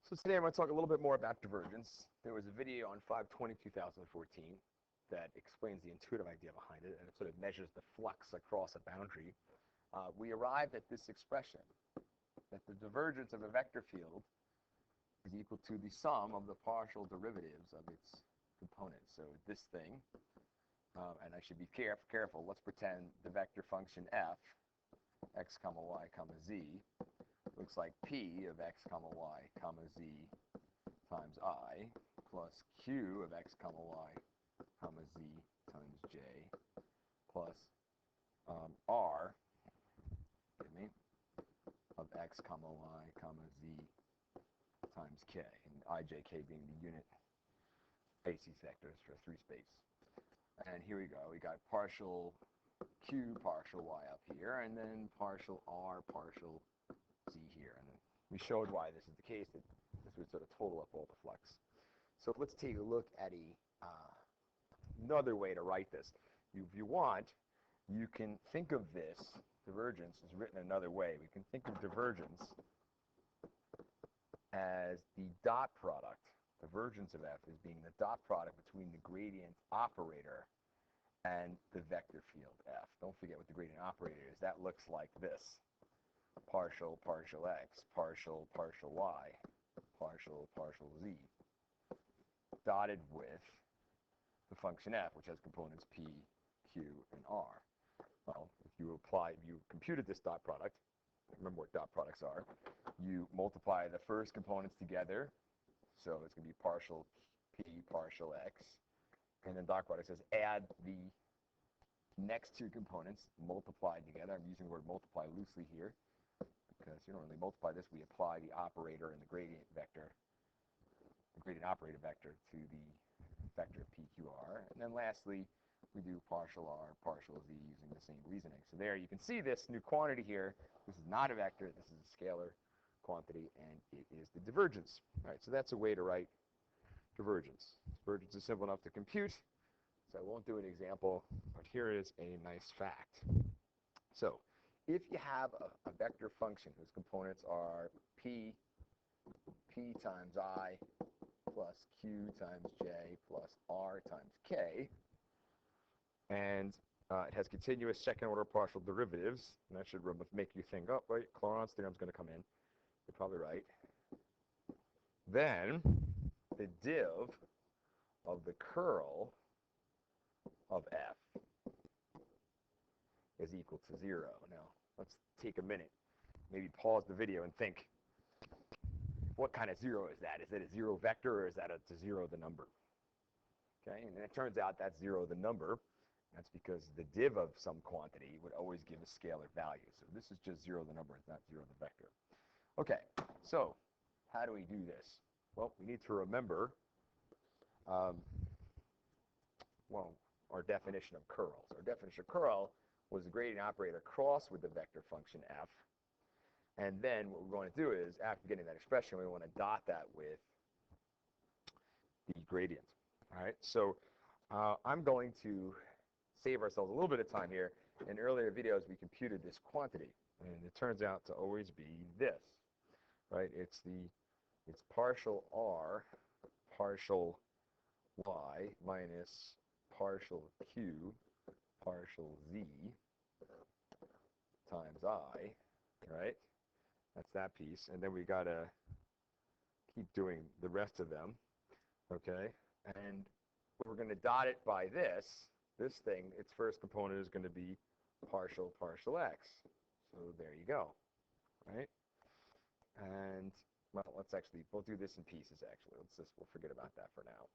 So today I'm going to talk a little bit more about divergence. There was a video on 5/20/2014 that explains the intuitive idea behind it, and it sort of measures the flux across a boundary. We arrived at this expression, that the divergence of a vector field is equal to the sum of the partial derivatives of its components. So this thing, and I should be careful, let's pretend the vector function f, x comma y comma z, looks like p of x comma y comma z times I plus q of x comma y comma z times j plus r, of x comma y comma z times k, and I, j, k being the unit basis vectors for 3-space. And here we go. We got partial q partial y up here, and then partial r partial z here. And we showed why this is the case, that this would sort of total up all the flux. So let's take a look at another way to write this. If you want, you can think of this divergence is written another way. We can think of divergence as the dot product. Divergence of f is being the dot product between the gradient operator and the vector field f. Don't forget what the gradient operator is. That looks like this. Partial x, partial y, partial z, dotted with the function f, which has components p, q, and r. Well, if you computed this dot product, remember what dot products are, you multiply the first components together, so it's going to be partial p, partial x, and then dot product says add the next two components multiplied together. I'm using the word multiply loosely here, because you don't really multiply this. We apply the operator and the gradient operator vector to the vector PQR. And then lastly, we do partial r, partial z using the same reasoning. So there you can see this new quantity here. This is not a vector. This is a scalar quantity, and it is the divergence. All right, so that's a way to write divergence. Divergence is simple enough to compute, so I won't do an example, but here is a nice fact. So if you have a vector function whose components are p times I plus q times j plus r times k, and it has continuous second-order partial derivatives, and that should make you think, oh, wait, Clauron's theorem's going to come in. You're probably right. Then the div of the curl of f is equal to 0. Now, let's take a minute, maybe pause the video and think, what kind of 0 is that? Is it a 0 vector, or is that to 0 the number? Okay, and it turns out that's 0 the number. That's because the div of some quantity would always give a scalar value. So this is just 0 the number, it's not 0 the vector. Okay, so how do we do this? Well, we need to remember our definition of curls. Our definition of curl was the gradient operator crossed with the vector function f. And then what we're going to do is, after getting that expression, we want to dot that with the gradient. All right, so I'm going to save ourselves a little bit of time here. In earlier videos, we computed this quantity, and it turns out to always be this, right? It's partial r partial y minus partial q partial z times I, right? That's that piece. And then we got to keep doing the rest of them, okay? And we're going to dot it by this thing. Its first component is going to be partial x. So there you go, right? And, well, we'll do this in pieces, actually. We'll forget about that for now.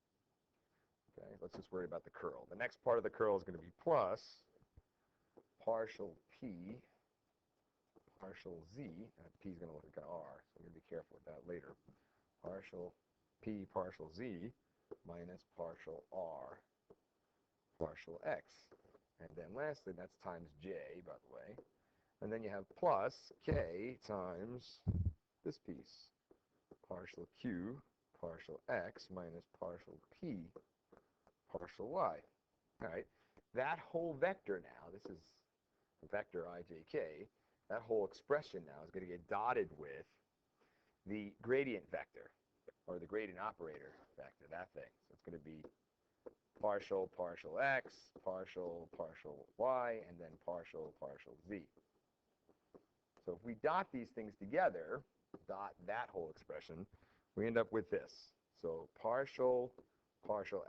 Okay, let's just worry about the curl. The next part of the curl is going to be plus partial p partial z. P is going to look like an r, so we're going to be careful with that later. Partial p partial z minus partial r partial x. And then lastly, that's times j, by the way. And then you have plus k times this piece. Partial q partial x minus partial p partial y. All right, that whole vector now, this is vector ijk, that whole expression now is going to get dotted with the gradient vector. or the gradient operator vector, that thing. So it's going to be partial x, partial y, and then partial z. So if we dot these things together, dot that whole expression, we end up with this. So partial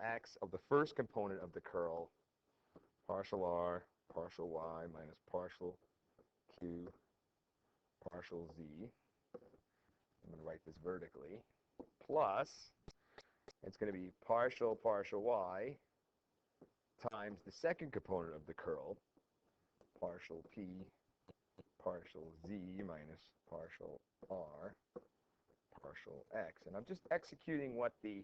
x of the first component of the curl, partial r, partial y, minus partial q, partial z. I'm going to write this vertically. Plus, it's going to be partial y times the second component of the curl, partial p, partial z minus partial r, partial x. And I'm just executing what the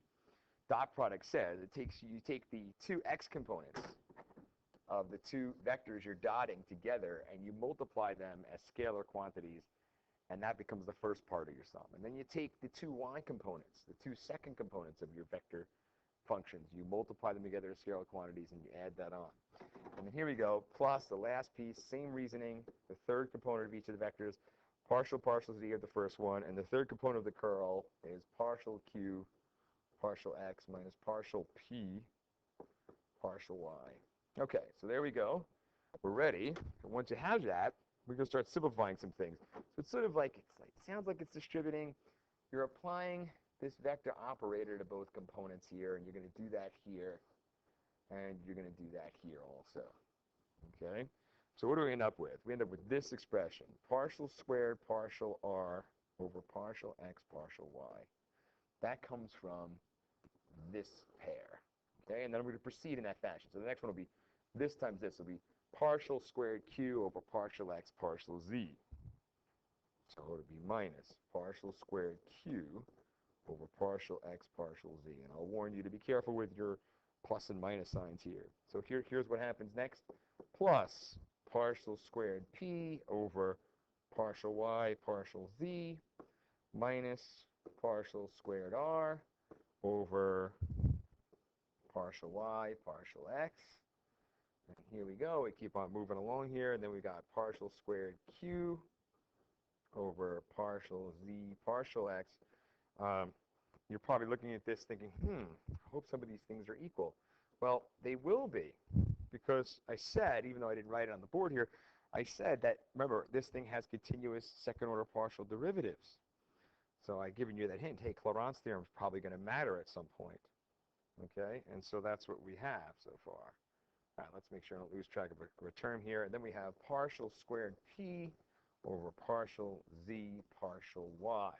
dot product says. It takes you take the two x components of the two vectors you're dotting together, and you multiply them as scalar quantities, and that becomes the first part of your sum. And then you take the two y components, the two second components of your vector functions, you multiply them together as scalar quantities, and you add that on. And then here we go, plus the last piece, same reasoning, the third component of each of the vectors, partial z of the first one, and the third component of the curl is partial q, partial x, minus partial p, partial y. Okay, so there we go. We're ready. And once you have that, we're going to start simplifying some things. So it's sort of like, it sounds like it's distributing. You're applying this vector operator to both components here, and you're going to do that here, and you're going to do that here also. Okay? So what do we end up with? We end up with this expression, partial squared partial r over partial x partial y. That comes from this pair. Okay? And then we're going to proceed in that fashion. So the next one will be this times this will be partial squared q over partial x partial z. So it'll be minus partial squared q over partial x partial z. And I'll warn you to be careful with your plus and minus signs here. So here's what happens next. Plus partial squared p over partial y partial z minus partial squared r over partial y partial x. And here we go. We keep on moving along here. And then we got partial squared q over partial z partial x. You're probably looking at this thinking, I hope some of these things are equal. Well, they will be, because I said, even though I didn't write it on the board here, I said that, remember, this thing has continuous second-order partial derivatives. So I've given you that hint. Hey, Clairaut's theorem is probably going to matter at some point. Okay? And so that's what we have so far. All right, let's make sure I don't lose track of a term here. And then we have partial squared p over partial z partial y.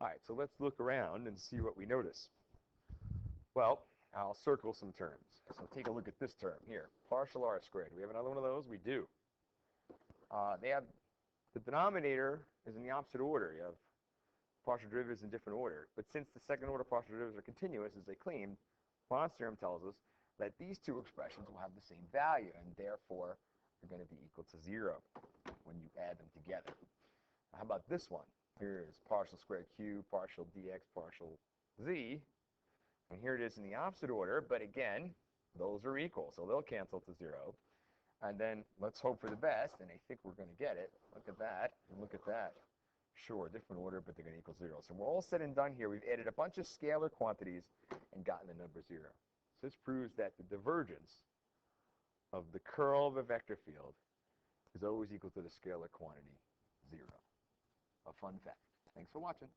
All right, so let's look around and see what we notice. Well, I'll circle some terms. So take a look at this term here, partial r squared. Do we have another one of those? We do. They have, the denominator is in the opposite order. You have partial derivatives in different order. But since the second order partial derivatives are continuous, as they claimed, Clairaut's theorem tells us that these two expressions will have the same value, and therefore are going to be equal to 0 when you add them together. How about this one? Here is partial squared q, partial dx, partial z. And here it is in the opposite order, but again, those are equal, so they'll cancel to 0. And then let's hope for the best, and I think we're going to get it. Look at that, and look at that. Sure, different order, but they're going to equal 0. So we're all said and done here. We've added a bunch of scalar quantities and gotten the number 0. So this proves that the divergence of the curl of a vector field is always equal to the scalar quantity 0. A fun fact. Thanks for watching.